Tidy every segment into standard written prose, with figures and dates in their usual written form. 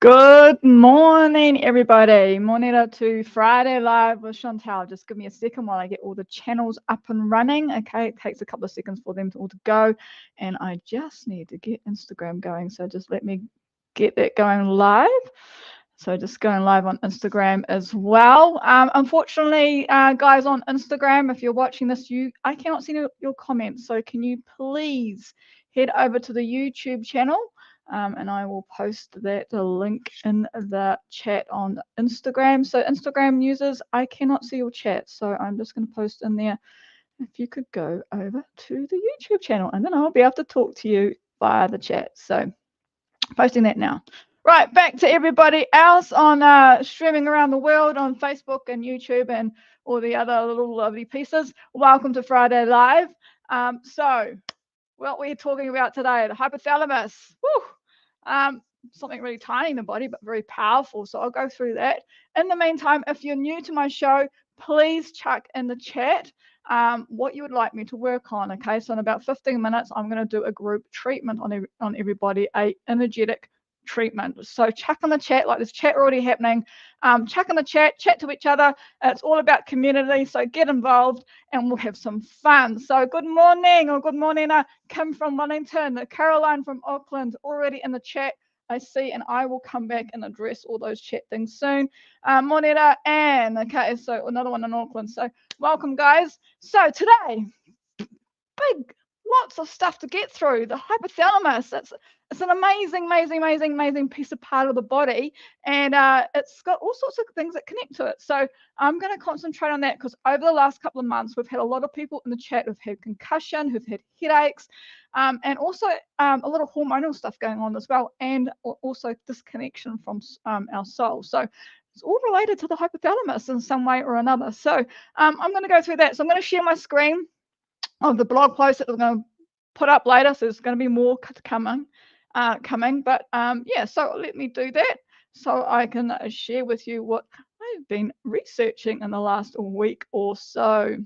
Good morning, everybody. Morning to Friday Live with Chantal. Just give me a second while I get all the channels up and running. Okay, it takes a couple of seconds for them to all to go. And I just need to get Instagram going. So just let me get that going live. So just going live on Instagram as well. Unfortunately, guys on Instagram, if you're watching this, I cannot see your comments. So can you please head over to the YouTube channel? And I will post the link in the chat on Instagram. So Instagram users, I cannot see your chat. So I'm just going to post in there. If you could go over to the YouTube channel, and then I'll be able to talk to you via the chat. So posting that now. Right, back to everybody else on streaming around the world on Facebook and YouTube and all the other little lovely pieces. Welcome to Friday Live. So what we're talking about today, the hypothalamus. Something really tiny in the body, but very powerful. So I'll go through that. In the meantime, if you're new to my show, please chuck in the chat what you would like me to work on. Okay, so in about 15 minutes, I'm going to do a group treatment on everybody, a energetic treatment. So chuck in the chat, like there's chat already happening. Chuck in the chat to each other. It's all about community, so get involved and we'll have some fun. So good morning, Kim from Wellington, Caroline from Auckland, already in the chat, I see, and I will come back and address all those chat things soon. Moneta Anne, okay, so another one in Auckland. So welcome, guys. So today, lots of stuff to get through. The hypothalamus, it's an amazing piece of part of the body, and it's got all sorts of things that connect to it. So I'm going to concentrate on that because over the last couple of months, we've had a lot of people in the chat who've had concussion, who've had headaches, and also a lot of hormonal stuff going on as well, and also disconnection from our soul. So it's all related to the hypothalamus in some way or another. So I'm going to go through that. So I'm going to share my screen of the blog post that we're going to put up later. So there's going to be more coming. But yeah, so let me do that so I can share with you what I've been researching in the last week or so.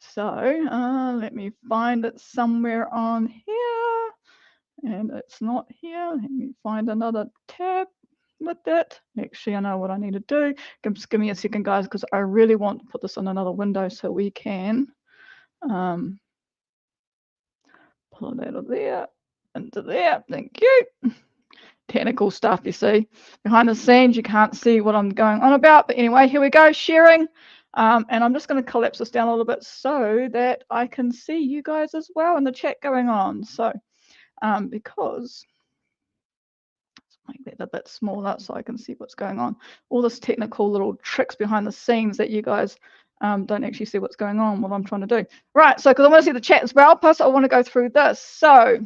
So let me find it somewhere on here, and it's not here. Let me find another tab with it. Actually, I know what I need to do. Just give me a second, guys, because I really want to put this on another window so we can pull it out of there into there. Thank you. Technical stuff, you see. Behind the scenes, you can't see what I'm going on about. But anyway, here we go, sharing. And I'm just going to collapse this down a little bit so that I can see you guys as well in the chat going on. So because let's make that a bit smaller so I can see what's going on. All this technical little tricks behind the scenes that you guys don't actually see what's going on, what I'm trying to do. Right, so because I want to see the chat as well, plus I want to go through this. So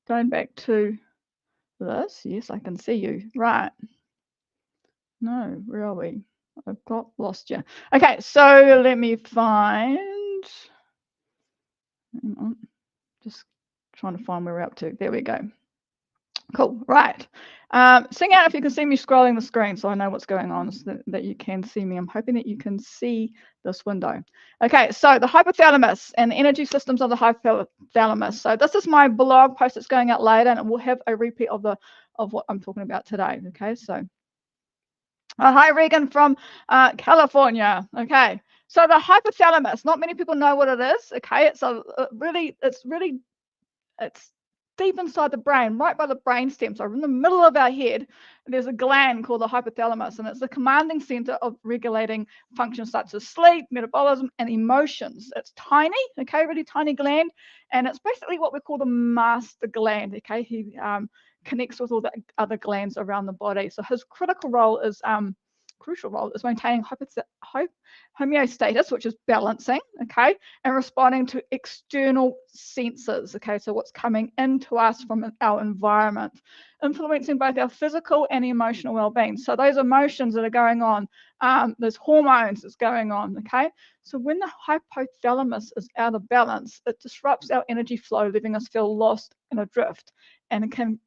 going back to this, yes, I can see you. Right. No, where are we? I've got lost you. Okay, so let me find. Hang on. Just trying to find where we're up to. There we go. Cool. Right. Sing out if you can see me scrolling the screen so I know what's going on, so that you can see me. I'm hoping that you can see this window. Okay, so the hypothalamus and the energy systems of the hypothalamus. So this is my blog post that's going out later, and it will have a repeat of what I'm talking about today. Okay, so hi Regan from California. Okay, so the hypothalamus, not many people know what it is. Okay, it's deep inside the brain, right by the brain stem. So in the middle of our head, there's a gland called the hypothalamus, and it's the commanding center of regulating functions such as sleep, metabolism, and emotions. It's tiny, okay, really tiny gland, and it's basically what we call the master gland. Okay, he connects with all the other glands around the body. So his crucial role is maintaining homeostasis, which is balancing, okay, and responding to external senses, okay, so what's coming into us from our environment, influencing both our physical and emotional well-being. So those emotions that are going on, there's hormones that's going on, okay. So when the hypothalamus is out of balance, it disrupts our energy flow, leaving us feel lost and adrift, and it can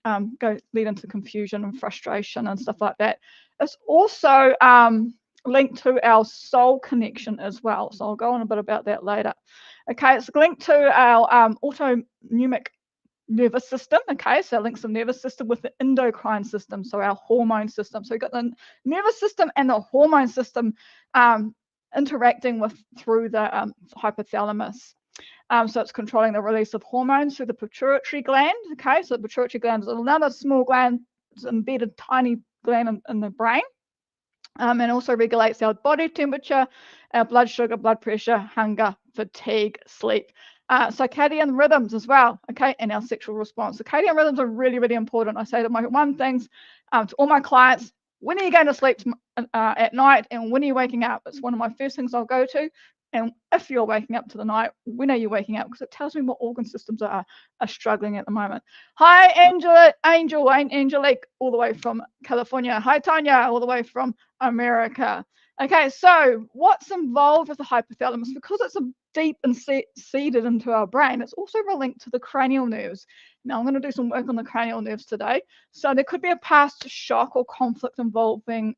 lead into confusion and frustration and stuff like that. It's also linked to our soul connection as well. So I'll go on a bit about that later. Okay, it's linked to our autonomic nervous system. Okay, so it links the nervous system with the endocrine system, so our hormone system. So we've got the nervous system and the hormone system interacting through the hypothalamus. So it's controlling the release of hormones through the pituitary gland. Okay, so the pituitary gland is another small gland, it's an embedded tiny gland in the brain. And also regulates our body temperature, our blood sugar, blood pressure, hunger, fatigue, sleep, circadian rhythms as well, okay, and our sexual response. Circadian rhythms are really, really important. I say to to all my clients, when are you going to sleep at night, and when are you waking up? It's one of my first things I'll go to. And if you're waking up to the night, when are you waking up? Because it tells me what organ systems are struggling at the moment. Hi, Angelic, all the way from California. Hi, Tanya, all the way from America. Okay, so what's involved with the hypothalamus? Because it's deep and seeded into our brain, it's also linked to the cranial nerves. Now, I'm going to do some work on the cranial nerves today. So there could be a past shock or conflict involving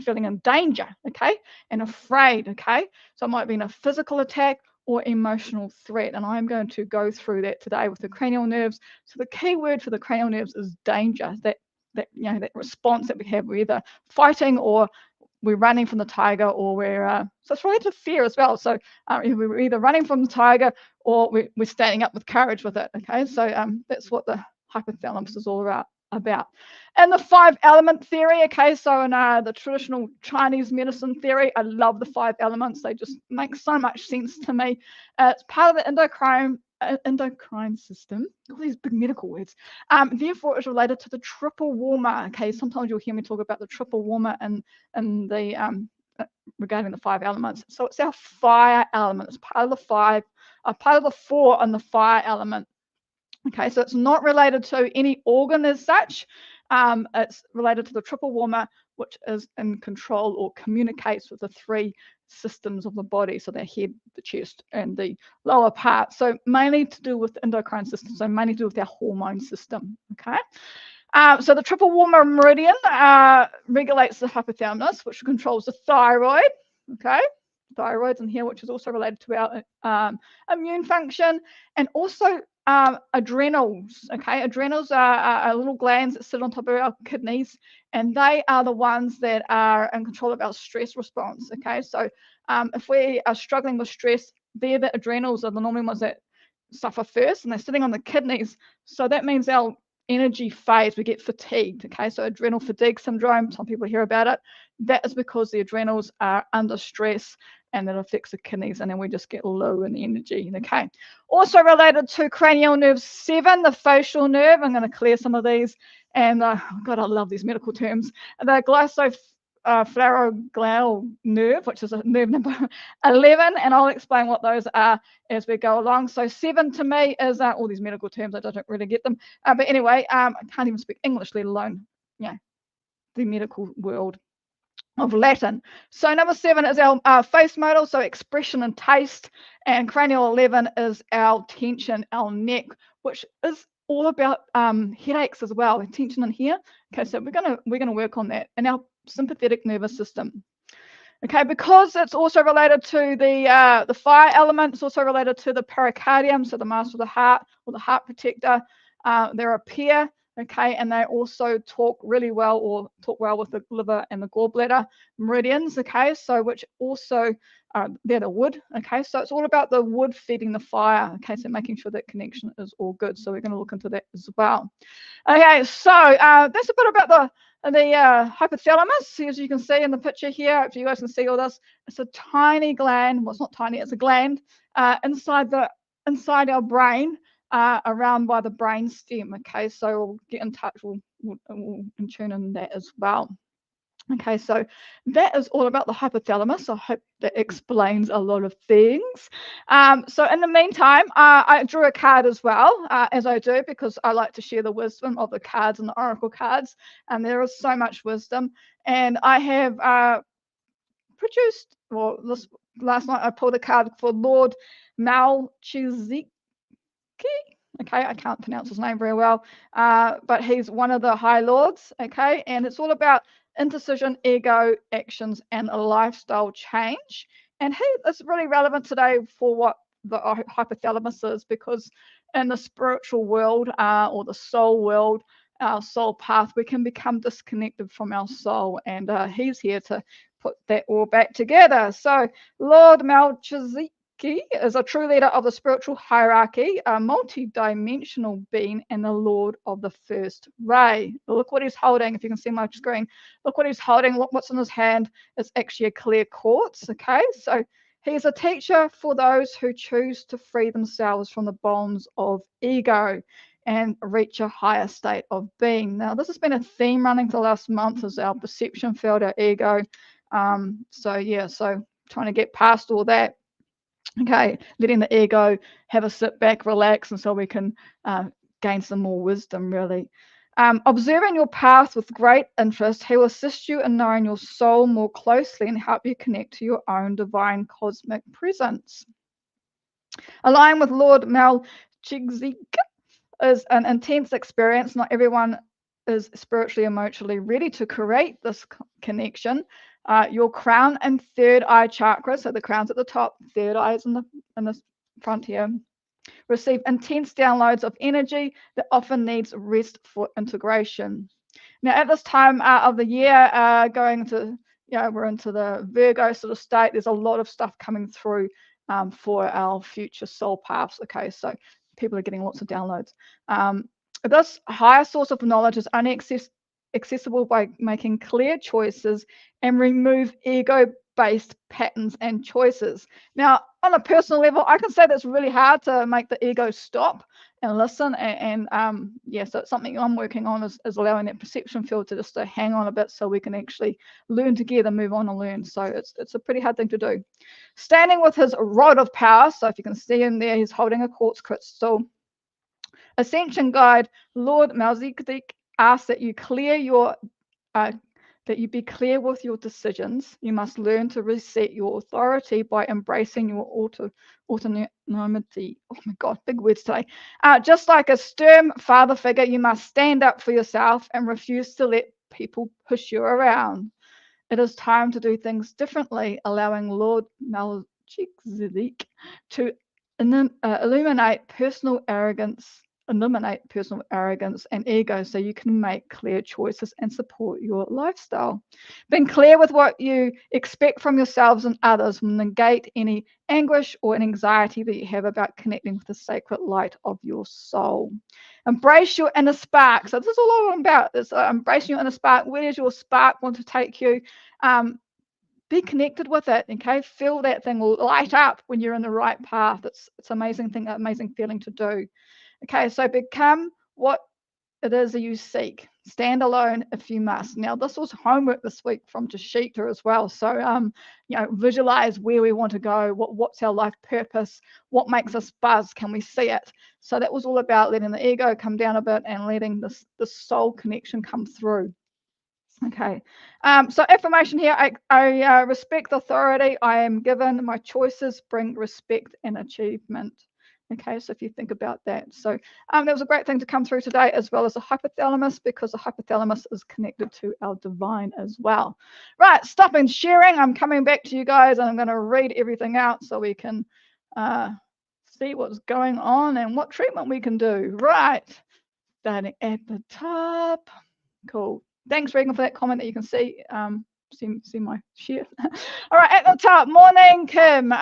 feeling in danger, okay, and afraid, okay. So it might be in a physical attack or emotional threat, and I'm going to go through that today with the cranial nerves. So the key word for the cranial nerves is danger. That response that we have, we're either fighting or we're running from the tiger, or so it's related to fear as well. So we're either running from the tiger or we're standing up with courage with it. Okay, so that's what the hypothalamus is all about. And the 5 element theory, okay, so in the traditional Chinese medicine theory, I love the 5 elements. They just make so much sense to me. It's part of the endocrine system, all these big medical words. Therefore, it's related to the triple warmer. Okay, sometimes you'll hear me talk about the triple warmer and the regarding the 5 elements. So it's our fire element. It's part of the 5, part of the 4 on the fire element. Okay, so it's not related to any organ as such. It's related to the triple warmer, which is in control or communicates with the 3 systems of the body. So the head, the chest, and the lower part. So mainly to do with the endocrine system, so mainly to do with our hormone system. Okay. So the triple warmer meridian regulates the hypothalamus, which controls the thyroid. Okay. Thyroid's in here, which is also related to our immune function, and also adrenals. Okay, adrenals are little glands that sit on top of our kidneys, and they are the ones that are in control of our stress response. Okay, so if we are struggling with stress, the adrenals are the normal ones that suffer first, and they're sitting on the kidneys. So that means our energy fades, we get fatigued. Okay, so adrenal fatigue syndrome, some people hear about it. That is because the adrenals are under stress, and that affects the kidneys, and then we just get low in energy. Okay, also related to cranial nerve 7, the facial nerve. I'm going to clear some of these, and God, I love these medical terms. The glossopharyngeal nerve, which is a nerve number 11, and I'll explain what those are as we go along. So 7 to me is all these medical terms. I don't really get them, but anyway, I can't even speak English, let alone the medical world of Latin. So number 7 is our face modal, so expression and taste, and cranial 11 is our tension, our neck, which is all about headaches as well, tension in here. Okay, so we're gonna work on that, and our sympathetic nervous system. Okay, because it's also related to the fire element, it's also related to the pericardium, so the master of the heart or the heart protector. They're a pair. Okay, and they also talk well with the liver and the gallbladder meridians. Okay, so which also they're the wood. Okay, so it's all about the wood feeding the fire. Okay, so making sure that connection is all good. So we're going to look into that as well. Okay, so that's a bit about the hypothalamus. As you can see in the picture here, if you guys can see all this, it's a tiny gland. Well, it's not tiny; it's a gland inside our brain. Around by the brain stem. Okay, so we'll get in touch, we'll tune in that as well. Okay, so that is all about the hypothalamus. I hope that explains a lot of things. So in the meantime, I drew a card as well, as I do, because I like to share the wisdom of the cards and the oracle cards, and there is so much wisdom. And I have produced, well, last night I pulled a card for Lord Melchizedek. Okay, I can't pronounce his name very well, but he's one of the High Lords. Okay, and it's all about indecision, ego, actions, and a lifestyle change. And he is really relevant today for what the hypothalamus is, because in the spiritual world or the soul world, our soul path, we can become disconnected from our soul, and he's here to put that all back together. So Lord Melchizedek is a true leader of the spiritual hierarchy, a multi-dimensional being, and the Lord of the first ray. Look what he's holding. If you can see my screen, look what he's holding. Look what's in his hand. It's actually a clear quartz. Okay, so he's a teacher for those who choose to free themselves from the bonds of ego and reach a higher state of being. Now, this has been a theme running for the last month, is our perception field, our ego. So trying to get past all that. Okay, letting the ego have a sit back, relax, and so we can gain some more wisdom, really. Observing your path with great interest, he will assist you in knowing your soul more closely and help you connect to your own divine cosmic presence. Aligning with Lord Melchizedek is an intense experience. Not everyone is spiritually, emotionally ready to create this connection. Your crown and third eye chakra, so the crown's at the top, third eye is in the front here, receive intense downloads of energy that often needs rest for integration. Now, at this time of the year, we're into the Virgo sort of state. There's a lot of stuff coming through for our future soul paths. Okay, so people are getting lots of downloads. This higher source of knowledge is only accessible by making clear choices and remove ego-based patterns and choices. Now, on a personal level, I can say that's really hard to make the ego stop and listen. So it's something I'm working on is allowing that perception field to just hang on a bit so we can actually learn together, move on and learn. So it's a pretty hard thing to do. Standing with his rod of power, so if you can see him there, he's holding a quartz crystal. Ascension guide Lord Melchizedek asks that you that you be clear with your decisions. You must learn to reset your authority by embracing your autonomy. Oh my God, big words today. Just like a stern father figure, you must stand up for yourself and refuse to let people push you around. It is time to do things differently, allowing Lord Melchizedek to eliminate personal arrogance and ego so you can make clear choices and support your lifestyle. Being clear with what you expect from yourselves and others will negate any anguish or anxiety that you have about connecting with the sacred light of your soul. Embrace your inner spark. So this is all I'm about. It's embracing your inner spark. Where does your spark want to take you? Be connected with it. Okay, feel that thing light up when you're in the right path. It's amazing feeling to do. Okay, so become what it is that you seek. Stand alone if you must. Now, this was homework this week from Jashita as well. So, visualize where we want to go. What's our life purpose? What makes us buzz? Can we see it? So that was all about letting the ego come down a bit and letting the soul connection come through. Okay, so affirmation here, I respect the authority I am given. My choices bring respect and achievement. Okay, so if you think about that. So that was a great thing to come through today, as well as the hypothalamus, because the hypothalamus is connected to our divine as well. Right, stopping sharing. I'm coming back to you guys, and I'm going to read everything out so we can see what's going on and what treatment we can do. Right, starting at the top. Cool. Thanks, Regan, for that comment that you can see. See my share. All right, at the top. Morning, Kim.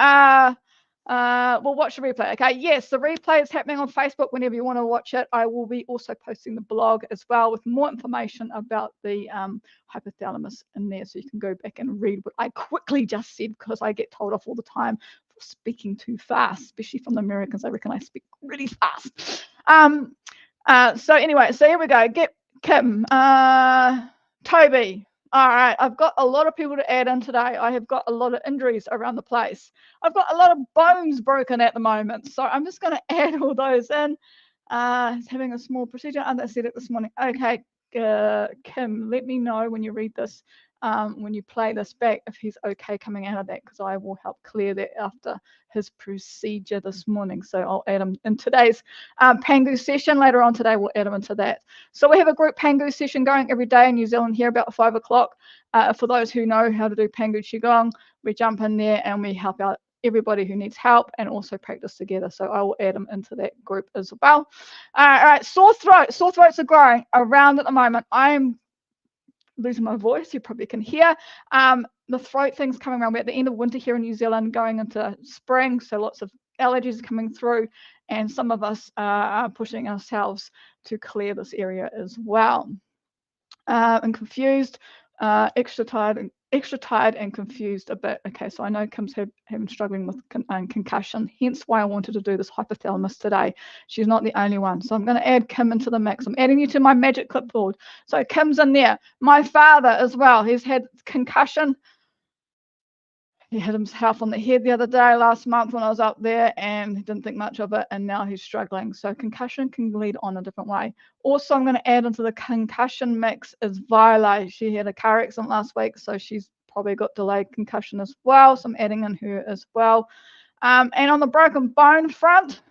We'll watch the replay. Okay, yes, the replay is happening on Facebook whenever you want to watch it. I will be also posting the blog as well with more information about the hypothalamus in there, so you can go back and read what I quickly just said, because I get told off all the time for speaking too fast, especially from the Americans. I reckon I speak really fast. So anyway, so here we go. Get Kim, Toby. All right, I've got a lot of people to add in today. I have got a lot of injuries around the place. I've got a lot of bones broken at the moment. So I'm just going to add all those in. He's having a small procedure. I said it this morning. Okay, Kim, let me know when you read this, when you play this back, if he's okay coming out of that, because I will help clear that after his procedure this morning. So I'll add him in today's Pangu session. Later on today, we'll add him into that. So we have a group Pangu session going every day in New Zealand here about 5 o'clock. For those who know how to do Pangu Qigong, we jump in there and we help out everybody who needs help and also practice together. So I will add them into that group as well. All right, sore throat. Sore throats are growing around at the moment. I'm losing my voice, you probably can hear. The throat thing's coming around. We're at the end of winter here in New Zealand, going into spring, so lots of allergies are coming through, and some of us are pushing ourselves to clear this area as well. And confused, extra tired and confused a bit. Okay, so I know Kim's having struggling with concussion, hence why I wanted to do this hypothalamus today. She's not the only one, so I'm going to add Kim into the mix. I'm adding you to my magic clipboard. So Kim's in there. My father as well, he's had concussion. He hit himself on the head the other day last month when I was up there, and he didn't think much of it, and now he's struggling. So concussion can lead on a different way. Also, I'm going to add into the concussion mix is Viola. She had a car accident last week, so she's probably got delayed concussion as well. So I'm adding in her as well. And on the broken bone front,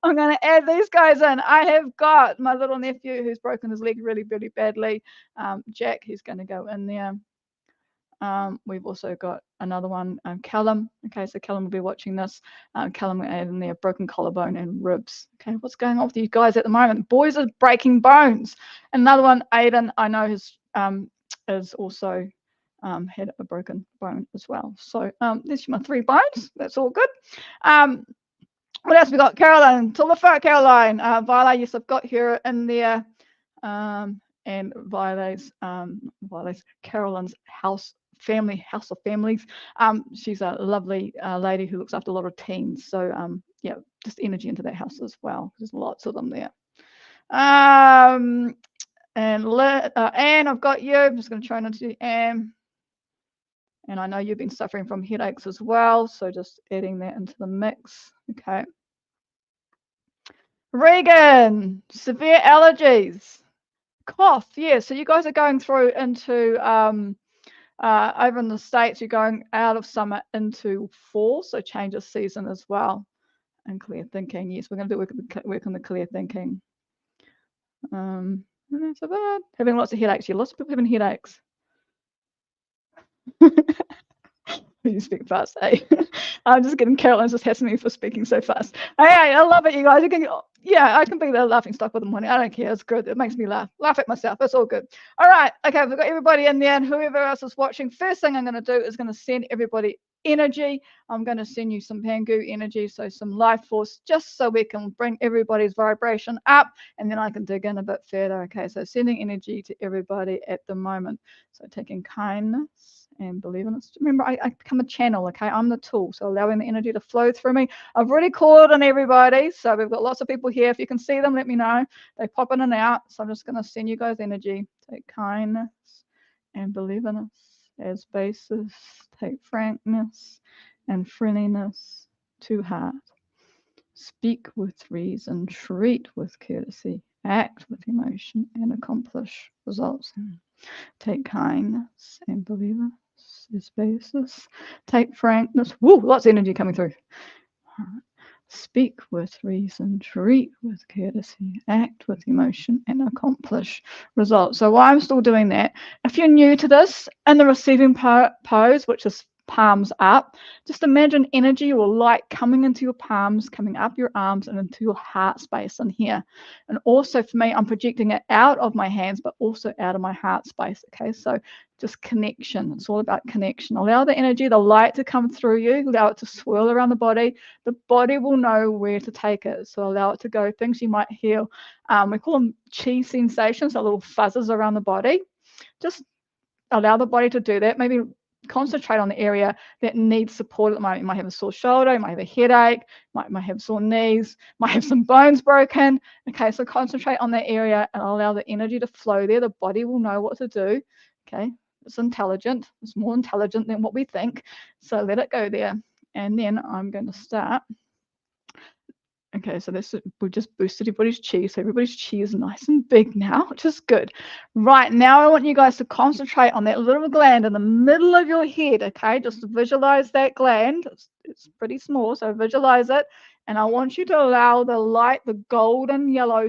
I'm going to add these guys in. I have got my little nephew who's broken his leg really, really badly. Jack, he's going to go in there. We've also got another one, Callum. Okay, so Callum will be watching this. Callum will add in there broken collarbone and ribs. Okay, what's going on with you guys at the moment? Boys are breaking bones. Another one, Aiden, I know is also had a broken bone as well. So there's my 3 bones. That's all good. What else we got? Caroline, Tullafa, Caroline, Viola. Yes, I've got her in there. And Viola's Caroline's house of families. She's a lovely lady who looks after a lot of teens. So yeah, just energy into that house as well. There's lots of them there. And Anne, I've got you. I'm just going to try not to do Anne. And I know you've been suffering from headaches as well, so just adding that into the mix. Okay. Regan, severe allergies. Cough, yeah. So you guys are going through into over in the States, you're going out of summer into fall, so change of season as well. And clear thinking, yes, we're going to do work on the clear thinking. Not so bad. Having lots of headaches. Yeah, lots of people having headaches. You speak fast, eh? I'm just getting Caroline's just hassling me for speaking so fast. Hey, I love it, you guys. I can be the laughing stock with the morning. I don't care. It's good. It makes me laugh. Laugh at myself. It's all good. All right. Okay, we've got everybody in there, and whoever else is watching. First thing I'm going to do is going to send everybody energy. I'm going to send you some Pangu energy, so some life force, just so we can bring everybody's vibration up, and then I can dig in a bit further. Okay, so sending energy to everybody at the moment. So taking kindness and believing. Remember, I become a channel. Okay, I'm the tool, so allowing the energy to flow through me. I've already called on everybody, so we've got lots of people here. If you can see them, let me know. They pop in and out, so I'm just going to send you guys energy. Take kindness and believingness as basis. Take frankness and friendliness to heart. Speak with reason, treat with courtesy, act with emotion, and accomplish results. Take kindness and believingness as basis. Take frankness. Woo, lots of energy coming through. Speak with reason, treat with courtesy, act with emotion, and accomplish results. So while I'm still doing that, if you're new to this, in the receiving pose, which is palms up, just imagine energy or light coming into your palms, coming up your arms and into your heart space in here. And also for me, I'm projecting it out of my hands, but also out of my heart space. Okay, so just connection. It's all about connection. Allow the energy, the light to come through you, allow it to swirl around the body. The body will know where to take it. So allow it to go. Things you might hear, we call them chi sensations, so little fuzzes around the body. Just allow the body to do that. Maybe concentrate on the area that needs support at the moment. You might have a sore shoulder, you might have a headache, might have sore knees, might have some bones broken. Okay, so concentrate on that area and allow the energy to flow there. The body will know what to do. Okay, it's intelligent. It's more intelligent than what we think. So let it go there. And then I'm going to start. Okay, so we've just boosted everybody's chi. So everybody's chi is nice and big now, which is good. Right, now I want you guys to concentrate on that little gland in the middle of your head, okay? Just visualize that gland. It's pretty small, so visualize it. And I want you to allow the light, the golden yellow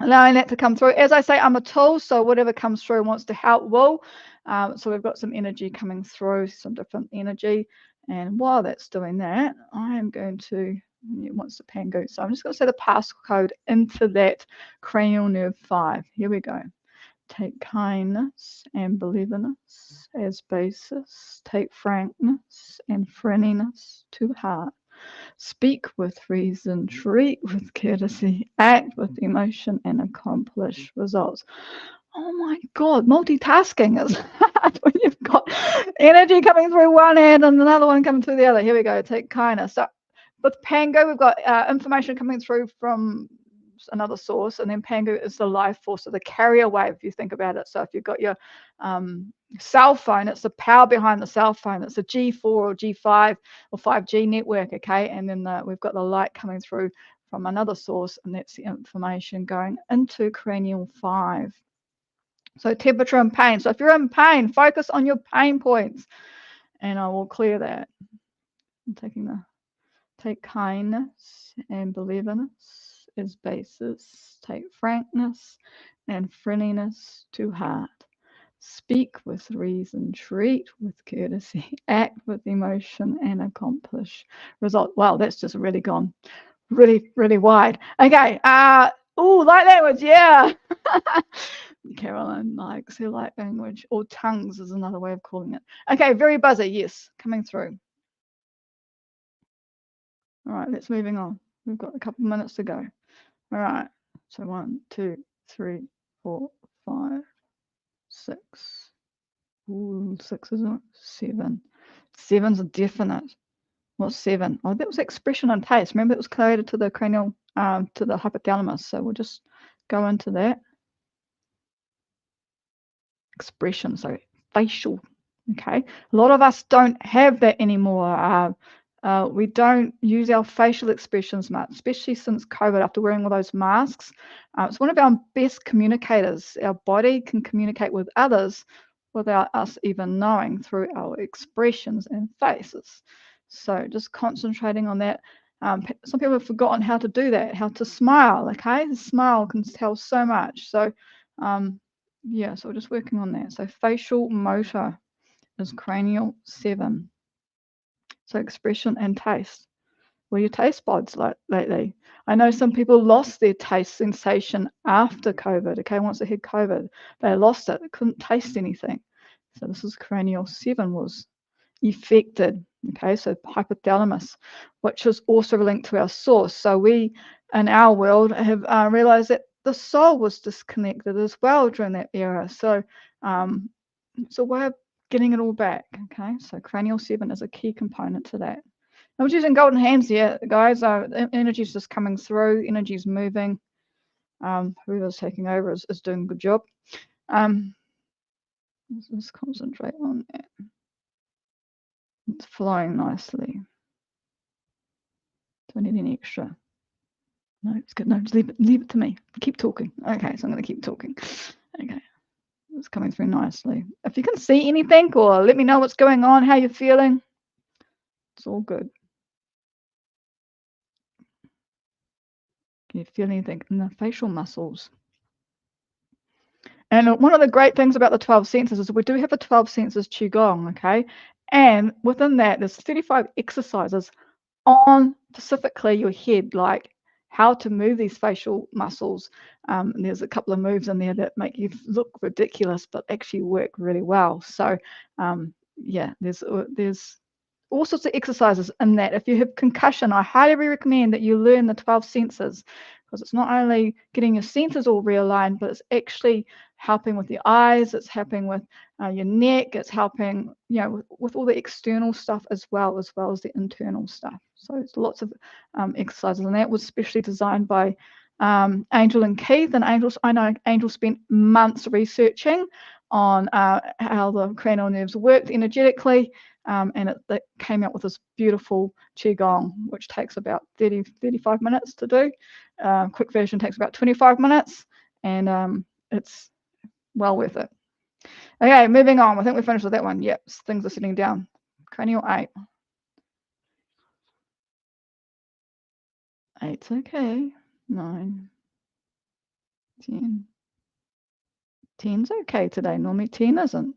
allowing that to come through. As I say, I'm a tool, so whatever comes through wants to help will. So we've got some energy coming through, some different energy. And while that's doing that, I am going to, it wants the Pangu. So I'm just going to say the passcode into that cranial nerve 5. Here we go. Take kindness and believingness as basis. Take frankness and friendliness to heart. Speak with reason, treat with courtesy, act with emotion, and accomplish results. Oh my God, multitasking is hard when you've got energy coming through one hand and another one coming through the other. Here we go, take kindness. So with Pangu, we've got information coming through from another source, and then Pangu is the life force, so the carrier wave, if you think about it. So if you've got your cell phone, it's the power behind the cell phone. It's a G4 or G5 or 5G network, okay? And then we've got the light coming through from another source, and that's the information going into cranial 5. So temperature and pain. So if you're in pain, focus on your pain points, and I will clear that. I'm take kindness and believingness as basis. Take frankness and friendliness to heart. Speak with reason, treat with courtesy, act with emotion, and accomplish result. Wow, that's just really gone really, really wide. Okay. Light language, yeah. Caroline likes her light language, or tongues is another way of calling it. Okay, very buzzy, yes, coming through. All right, let's moving on. We've got a couple of minutes to go. All right, so 1, 2, 3, 4, 5, 6. Ooh, 6 isn't it? 7. 7's a definite. What's 7? Oh, that was expression and taste. Remember, it was coded to the cranial, to the hypothalamus. So we'll just go into that. Expression, so facial. Okay, a lot of us don't have that anymore. We don't use our facial expressions much, especially since COVID, after wearing all those masks. It's one of our best communicators. Our body can communicate with others without us even knowing, through our expressions and faces. So just concentrating on that. Some people have forgotten how to do that, how to smile. Okay, the smile can tell so much. So yeah, so we're just working on that. So facial motor is cranial 7. So expression and taste. Well, your taste buds lately. I know some people lost their taste sensation after COVID. Okay, once they had COVID, they lost it. They couldn't taste anything. So this is cranial 7 was affected. Okay, so hypothalamus, which is also linked to our source. So we, in our world, have realized that the soul was disconnected as well during that era. So it's a way of getting it all back. Okay, so cranial 7 is a key component to that. I'm just using golden hands here, guys. Energy is just coming through. Energy is moving. Whoever's taking over is doing a good job. Let's just concentrate on that. It's flowing nicely. Do I need any extra? No, it's good. No, just leave it to me. Keep talking. Okay, so I'm going to keep talking. Okay, it's coming through nicely. If you can see anything, or let me know what's going on, how you're feeling, it's all good. Can you feel anything in the facial muscles? And one of the great things about the 12 senses is we do have a 12 senses Qigong, okay? And within that, there's 35 exercises on specifically your head, like how to move these facial muscles. And there's a couple of moves in there that make you look ridiculous, but actually work really well. So yeah, there's all sorts of exercises in that. If you have concussion, I highly recommend that you learn the 12 senses, because it's not only getting your senses all realigned, but it's actually helping with your eyes, it's helping with your neck, it's helping, with all the external stuff as well as the internal stuff. So it's lots of exercises, and that was specially designed by Angel and Keith. And I know Angel spent months researching on how the cranial nerves worked energetically, and it came out with this beautiful Qigong, which takes about 35 minutes to do. Quick version takes about 25 minutes, and it's well worth it. Okay, moving on. I think we finished with that one. Yep, things are sitting down. Cranial 8. 8's okay. 9. 10. 10's okay today. Normally 10 isn't.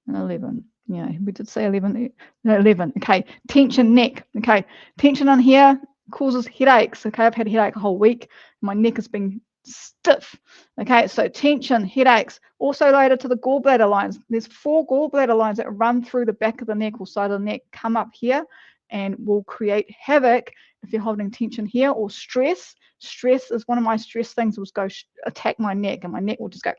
11. Yeah, we did say 11. No, 11. Okay, tension neck. Okay, tension on here causes headaches. Okay, I've had a headache a whole week. My neck has been stiff. Okay, so tension, headaches. Also related to the gallbladder lines. There's 4 gallbladder lines that run through the back of the neck or side of the neck, come up here, and will create havoc if you're holding tension here, or stress. Stress is one of my stress things, will go attack my neck, and my neck will just go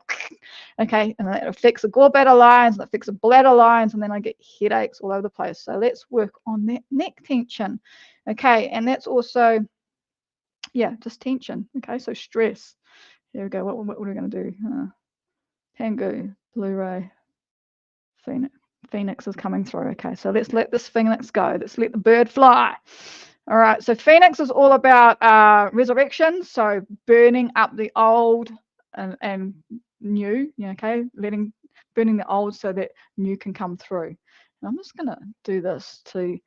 okay, and that affects the gallbladder lines, and it affects the bladder lines, and then I get headaches all over the place. So let's work on that neck tension. Okay, and that's also, yeah, just tension. Okay, so stress. Here we go. What are we going to do? Tengu, Blu-ray, Phoenix is coming through. Okay, so let's let this Phoenix go. Let's let the bird fly. All right, so Phoenix is all about resurrection, so burning up the old and new, okay, burning the old so that new can come through. And I'm just going to do this to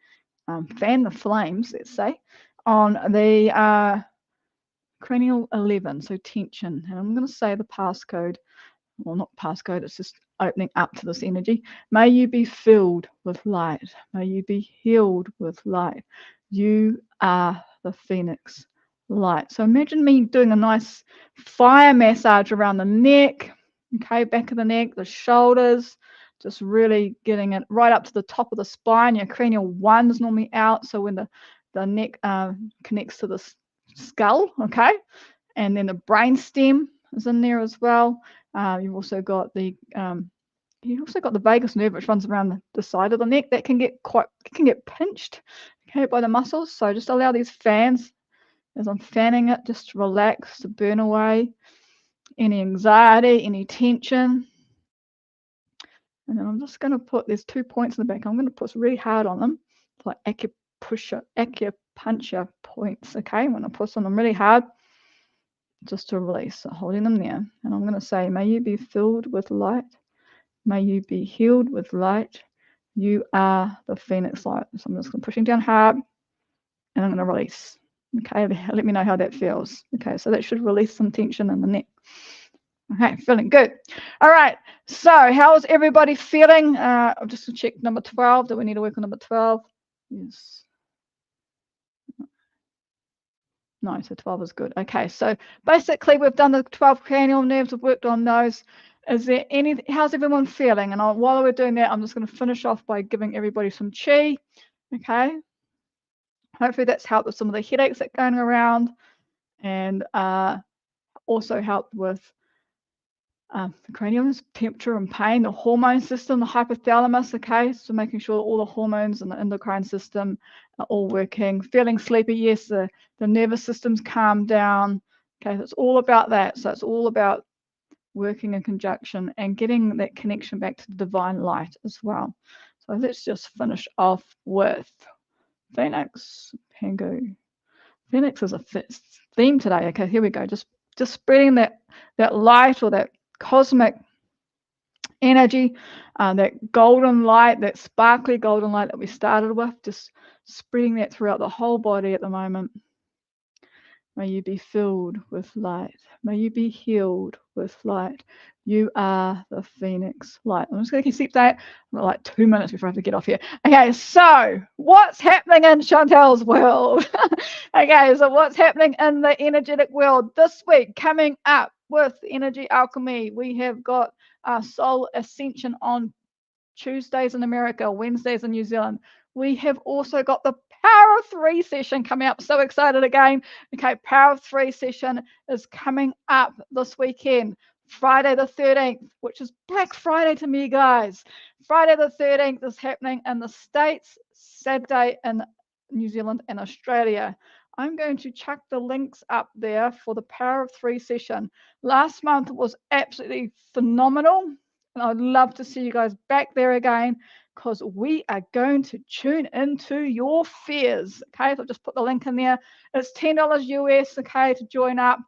fan the flames, let's say, on the cranial 11, so tension. And I'm going to say the passcode, well, not passcode, it's just opening up to this energy. May you be filled with light. May you be healed with light. You are the Phoenix light. So imagine me doing a nice fire massage around the neck, okay, back of the neck, the shoulders, just really getting it right up to the top of the spine. Your cranial 1 is normally out, so when the neck connects to the skull, okay, and then the brain stem is in there as well. You've also got the vagus nerve, which runs around the side of the neck. That can get pinched, okay, by the muscles. So just allow these fans, as I'm fanning it, just to relax, to burn away any anxiety, any tension. And then I'm just going to put, there's 2 points in the back. I'm going to push really hard on them, like acupuncture points, okay? I'm going to push on them really hard, just to release, so holding them there. And I'm going to say, may you be filled with light. May you be healed with light. You are the Phoenix light. So I'm just going to pushing down hard, and I'm going to release. Okay, let me know how that feels. Okay, so that should release some tension in the neck. Okay, feeling good. All right, so how is everybody feeling? I'm just going to check number 12. Do we need to work on number 12? Yes. No, so 12 is good. Okay, so basically we've done the 12 cranial nerves, we've worked on those. Is there how's everyone feeling? And while we're doing that, I'm just going to finish off by giving everybody some chi. Okay, hopefully that's helped with some of the headaches that are going around, and also helped with the cranial temperature and pain, the hormone system, the hypothalamus. Okay, so making sure all the hormones and the endocrine system are all working. Feeling sleepy, yes, the nervous system's calmed down. Okay, it's all about that. So it's all about working in conjunction and getting that connection back to the divine light as well. So let's just finish off with Phoenix. Pangu. Phoenix is a theme today. Okay, here we go. Just spreading that light, or that cosmic energy, that golden light, that sparkly golden light that we started with, just spreading that throughout the whole body at the moment. May you be filled with light. May you be healed with light. You are the Phoenix light. I'm just going to keep that. I've got like 2 minutes before I have to get off here. Okay, so what's happening in Chantel's world? Okay, so what's happening in the energetic world this week? Coming up with Energy Alchemy, we have got Soul Ascension on Tuesdays in America, Wednesdays in New Zealand. We have also got the Power of 3 session coming up. So excited again. Okay, Power of 3 session is coming up this weekend, Friday the 13th, which is Black Friday to me, guys. Friday the 13th is happening in the States, Saturday in New Zealand and Australia. I'm going to chuck the links up there for the Power of 3 session. Last month was absolutely phenomenal, and I'd love to see you guys back there again, because we are going to tune into your fears. Okay, so I'll just put the link in there. It's $10 US, okay, to join up.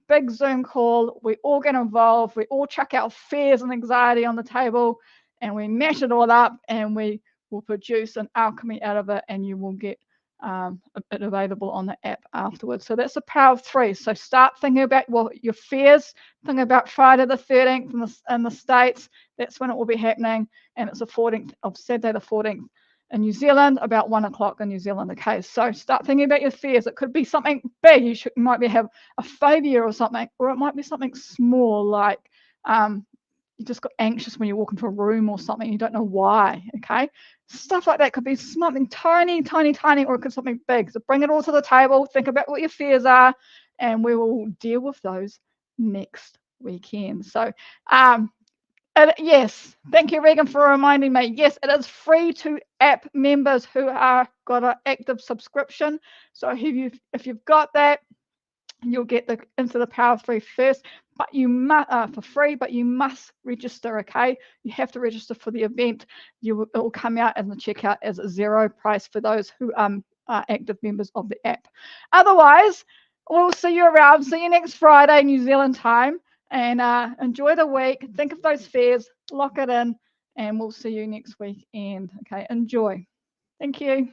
Big Zoom call. We all get involved. We all chuck our fears and anxiety on the table, and we mash it all up, and we will produce an alchemy out of it, and you will get available on the app afterwards. So that's the power of 3. So start thinking about your fears. Think about Friday the 13th in the States. That's when it will be happening, and it's the 14th of Saturday the 14th in New Zealand, about 1 o'clock in New Zealand. Okay, so start thinking about your fears. It could be something big. You might have a phobia or something, or it might be something small, like you just got anxious when you walk into a room or something. You don't know why. Okay, stuff like that could be something tiny, tiny, tiny, or it could be something big. So bring it all to the table. Think about what your fears are, and we will deal with those next weekend. So, yes, thank you, Regan, for reminding me. Yes, it is free to app members who are got an active subscription. So if you've got that, you'll get into the power of 3 first, but you must for free. But you must register. Okay, you have to register for the event. It will come out in the checkout as a 0 price for those who are active members of the app. Otherwise, we'll see you around. See you next Friday, New Zealand time. And enjoy the week. Think of those fears, lock it in, and we'll see you next week. And okay, enjoy. Thank you.